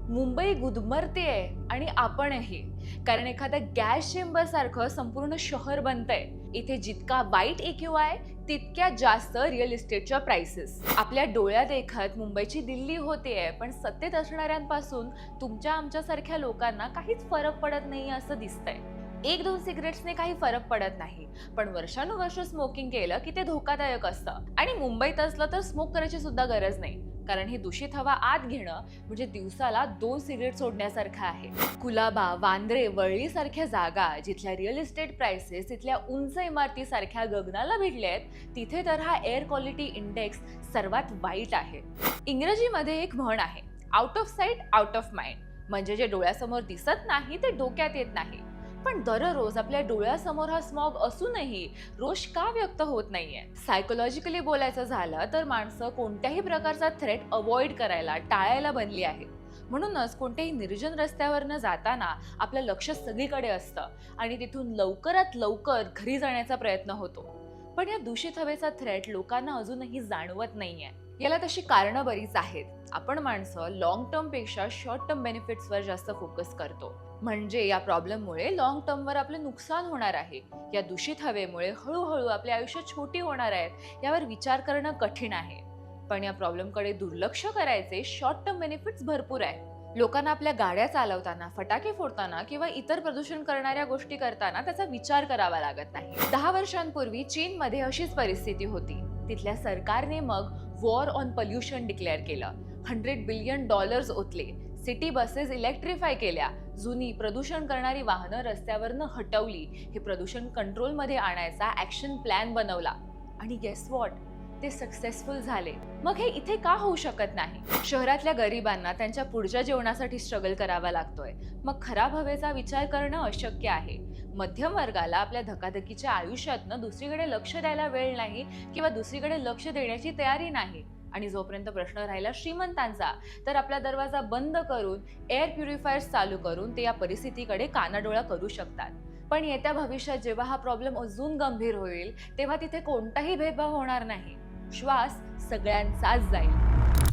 मुंबई गुदमरतेय आणि आपणही. कारण एखाद्या गॅस चेंबर सारखं संपूर्ण शहर बनतंय. इथे जितका वाईट EQ आहे तितक्या जास्त रिअल इस्टेटच्या प्राइसेस. आपल्या डोळ्यात देखत मुंबईची दिल्ली होतेय, पण सत्तेत असणाऱ्यांपासून तुमच्या आमच्यासारख्या लोकांना काहीच फरक पडत नाही असं दिसतंय. एक दोन सिगरेट्सने काही फरक पडत नाही, पण वर्षानुवर्ष स्मोकिंग केलं की ते धोकादायक असतं. आणि मुंबईत असलं तर स्मोक करायची सुद्धा गरज नाही, कारण ही दूषित हवा आत घेणं म्हणजे दिवसाला 2 सिगरेट सोडण्यासारखं आहे. कुलाबा, वांद्रे, वरळी सारख्या जागा जिथल्या रिअल इस्टेट प्राइसेस तिथल्या उंच इमारती सारख्या गगनाला भिडल्या आहेत, तिथे तर हा एअर क्वालिटी इंडेक्स सर्वात वाईट आहे. इंग्रजीमध्ये एक म्हण आहे, out of site out of mind. म्हणजे जे डोळ्यासमोर दिसत नाही ते डोक्यात येत नाही. पण दररोज आपल्या डोळ्यासमोर हा स्मॉग असूनही रोष का व्यक्त होत नाहीये? सायकोलॉजिकली बोलायचं झालं तर माणसं कोणत्याही प्रकारचा थ्रेट अवॉइड करायला, टाळायला बनली आहेत. म्हणूनच कोणत्याही निर्जन रस्त्यावरनं जाताना आपलं लक्ष सगळीकडे असतं आणि तिथून लवकरात लवकर घरी जाण्याचा प्रयत्न होतो. पण या दूषित हवेचा थ्रेट लोकांना अजूनही जाणवत नाहीये. याला तशी कारणं बरीच आहेत. आपण माणसं लॉंग टर्म पेक्षा शॉर्ट टर्म बेनिफिट्सवर जास्त फोकस करतो. म्हणजे या प्रॉब्लेममुळे लॉंग टर्मवर आपलं नुकसान होणार आहे, या दूषित हवेमुळे हळूहळू आपले आयुष्य छोटी होणार आहेत, यावर विचार करणं कठीण आहे. पण या प्रॉब्लेमकडे दुर्लक्ष करायचे शॉर्ट टर्म बेनिफिट्स भरपूर आहेत. लोकांना आपल्या गाड्या चालवताना, फटाके फोडताना किंवा इतर प्रदूषण करणाऱ्या गोष्टी करताना त्याचा विचार करावा लागत नाही. 10 वर्षांपूर्वी चीनमध्ये अशीच परिस्थिती होती. तिथल्या सरकारने मग वॉर ऑन पोल्युशन डिक्लेअर केलं. $100 बिलियन ओतले. सिटी बसेस इलेक्ट्रिफाय केल्या. जुनी प्रदूषण करणारी वाहनं रस्त्यावरनं हटवली. हे प्रदूषण कंट्रोलमध्ये आणायचा ॲक्शन प्लॅन बनवला. आणि गेस व्हॉट, ते सक्सेसफुल झाले. मग हे इथे का होऊ शकत नाही? शहरातल्या गरिबांना त्यांच्या पुढच्या जेवणासाठी स्ट्रगल करावा लागतोय. मग खराब हवेचा विचार करणं अशक्य आहे. मध्यम वर्गाला आपल्या धकाधकीच्या आयुष्यातनं दुसरीकडे लक्ष द्यायला वेळ नाही किंवा दुसरीकडे लक्ष देण्याची तयारी नाही. आणि जोपर्यंत प्रश्न राहिला श्रीमंतांचा, तर आपला दरवाजा बंद करून एअर प्युरिफायर्स चालू करून ते या परिस्थितीकडे कानाडोळा करू शकतात. पण येत्या भविष्यात जेव्हा हा प्रॉब्लेम अजून गंभीर होईल, तेव्हा तिथे कोणताही भेदभाव होणार नाही. श्वास सगळ्यांचाच जाईल.